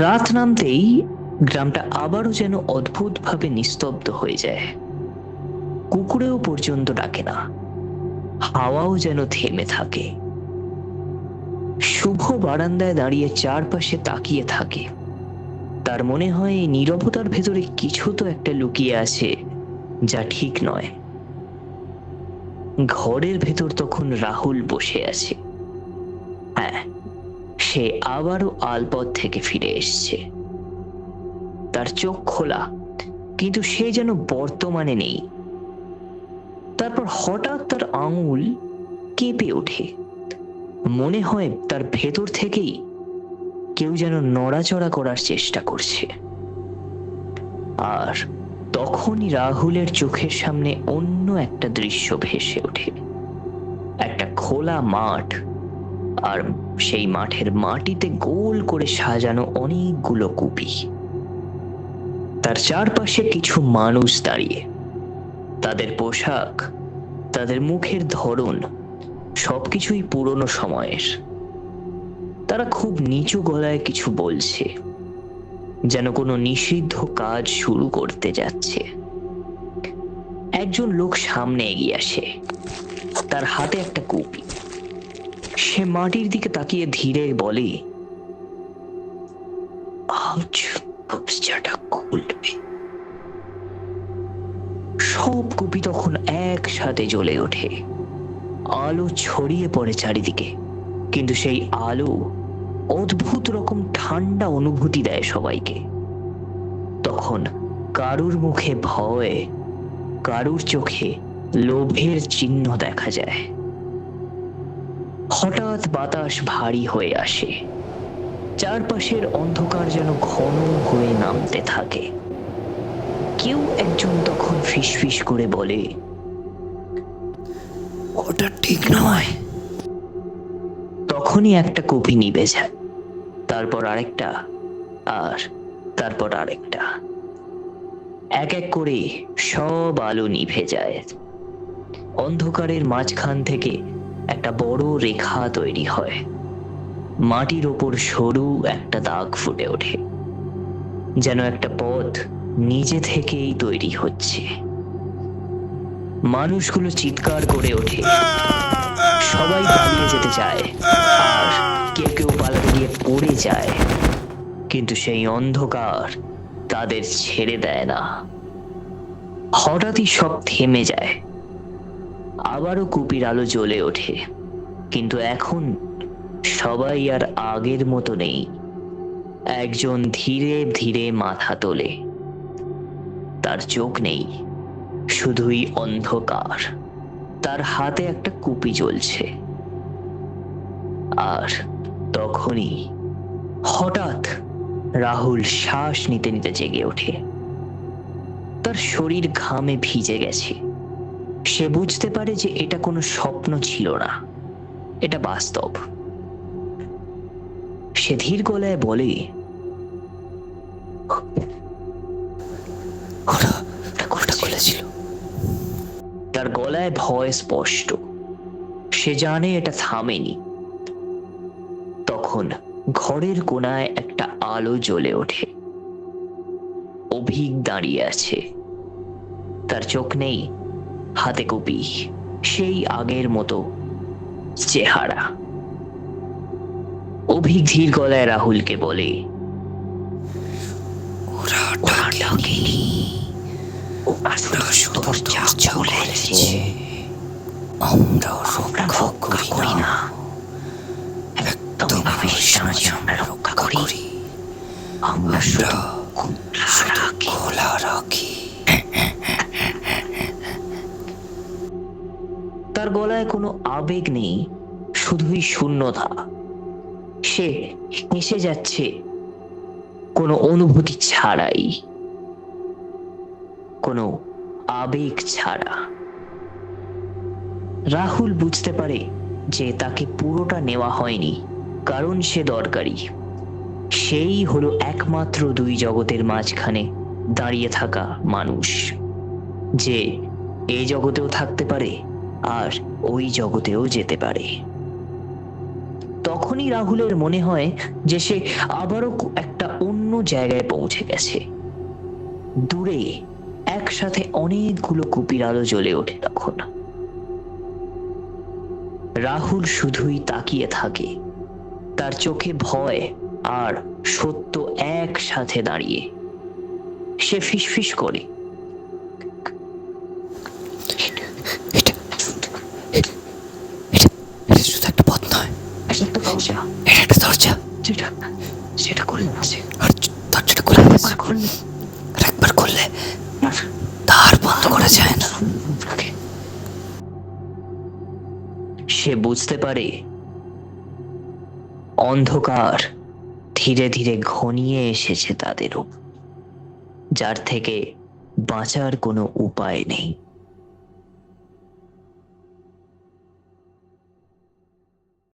রাত নামতেই গ্রামটা আবারও যেন অদ্ভুতভাবে নিস্তব্ধ হয়ে যায়। কুকুরেও পর্যন্ত ডাকে না, হাওয়াও যেন থেমে থাকে। শুভ বারান্দায় দাঁড়িয়ে চারপাশে তাকিয়ে থাকে। তার মনে হয় এই নীরবতার ভেতরে কিছু তো একটা লুকিয়ে আছে, যা ঠিক নয়। ঘরের ভেতর তখন রাহুল বসে আছে। হ্যাঁ, সে আবারও আলপথ থেকে ফিরে এসছে। তার চোখ খোলা, কিন্তু সে যেন বর্তমানে নেই। তারপর হঠাৎ তার আঙুল কেঁপে ওঠে। মনে হয় তার ভেতর থেকেই কেউ যেন নড়াচড়া করার চেষ্টা করছে। আর তখনই রাহুলের চোখের সামনে অন্য একটা দৃশ্য ভেসে ওঠে। একটা খোলা মাঠ, আর সেই মাঠের মাটিতে গোল করে সাজানো অনেকগুলো কুপি। তার চারপাশে কিছু মানুষ দাঁড়িয়ে। তাদের পোশাক, তাদের মুখের ধরন সবকিছুই পুরনো সময়ের। তারা খুব নিচু গলায় কিছু বলছে, যেন কোনো নিষিদ্ধ কাজ শুরু করতে যাচ্ছে। একজন লোক সামনে এগিয়ে আসে, তার হাতে একটা কুপি। সে মাটির দিকে তাকিয়ে ধীরে বলে, আজ কবজাটা খুলবে। সব কুপি তখন একসাথে জ্বলে ওঠে। আলো ছড়িয়ে পড়ে চারিদিকে, কিন্তু সেই আলো অদ্ভুত রকম ঠান্ডা অনুভূতি দেয় সবাইকে। তখন কারুর মুখে ভয়, কারুর চোখে লোভের চিহ্ন দেখা যায়। হঠাৎ বাতাস ভারী হয়ে আসে। চারপাশের অন্ধকার যেন ঘন হয়ে নামতে থাকে। কেউ একজন তখন ফিসফিস করে বলে, ওটা ঠিক নয়। তখনই একটা কুপি নিভে যায়, তারপর আরেকটা, আর তারপর আরেকটা। এক এক করে সব আলো নিভে যায়। অন্ধকারের মাঝখান থেকে একটা বড় রেখা তৈরি হয়। মাটির ওপর সরু একটা দাগ ফুটে ওঠে, যেন একটা পথ নিজে থেকেই তৈরি হচ্ছে। মানুষগুলো চিৎকার করে ওঠে, সবাই পালিয়ে যেতে চায়, আর কেউ কেউ পালাতে গিয়ে পড়ে যায়। কিন্তু সেই অন্ধকার তাদের ছেড়ে দেয় না। হঠাৎই সব থেমে যায়। আবারও কুপির আলো জ্বলে ওঠে, কিন্তু এখন সবাই আর আগের মতো নেই। একজন ধীরে ধীরে মাথা তোলে। তার চোখ নেই, শুধুই অন্ধকার। তার হাতে একটা কুপি জ্বলছে। আর তখনই হঠাৎ রাহুল শ্বাস নিতে নিতে জেগে ওঠে। তার শরীর ঘামে ভিজে গেছে। সে বুঝতে পারে যে এটা কোনো স্বপ্ন ছিল না, এটা বাস্তব। সে ধীর গলায় বলে, ওটা খুলেছিল। তার গলায় ভয় স্পষ্ট। সে জানে এটা থামেনি। তখন ঘরের কোণায় একটা আলো জ্বলে ওঠে। অভিক দাঁড়িয়ে আছে। তার চোখ নেই, হাতে কুপি, সেই আগের মতো চেহারা। অভিক ধীর গলায় রাহুলকে বলে, ওরা ডাকেনি, ওরা শুধু দরজা খুলেছে। আমরা রক্ষা করি না, একদম ভাবিস না যে আমরা রক্ষা করি। আমরা শুধু খোলা রাখি। তার গলায় কোনো আবেগ নেই, শুধুই শূন্যতা। সে হেসে যাচ্ছে, কোনো অনুভূতি ছাড়াই, কোনো আবেগ ছাড়া। রাহুল বুঝতে পারে যে তাকে পুরোটা নেওয়া হয়নি, কারণ সে দরকারি। সেই হলো একমাত্র দুই জগতের মাঝখানে দাঁড়িয়ে থাকা মানুষ, যে এই জগতেও থাকতে পারে আর ওই জগতেও যেতে পারে। তখনই রাহুলের মনে হয় যে সে আবারও একটা কোনো জায়গায় পৌঁছে গেছে। দূরে একসাথে অনেকগুলো কুপির আলো জ্বলে ওঠে তখন। রাহুল শুধুই তাকিয়ে থাকে, তার চোখে ভয় আর সত্য একসাথে দাঁড়িয়ে। সে ফিসফিস করে, এটা শুধু একটা পথ নয়, একটা দরজা, এটা একটা দরজা। যেটা সেটা খুলে আছে। আর দরজাটা খোলা আছে, আর খুললে আর একবার খুললে তার বন্ধ করা যায় না। সে বুঝতে পারে অন্ধকার ধীরে ধীরে ঘনিয়ে এসেছে তাদেরও, যার থেকে বাঁচার কোনো উপায় নেই।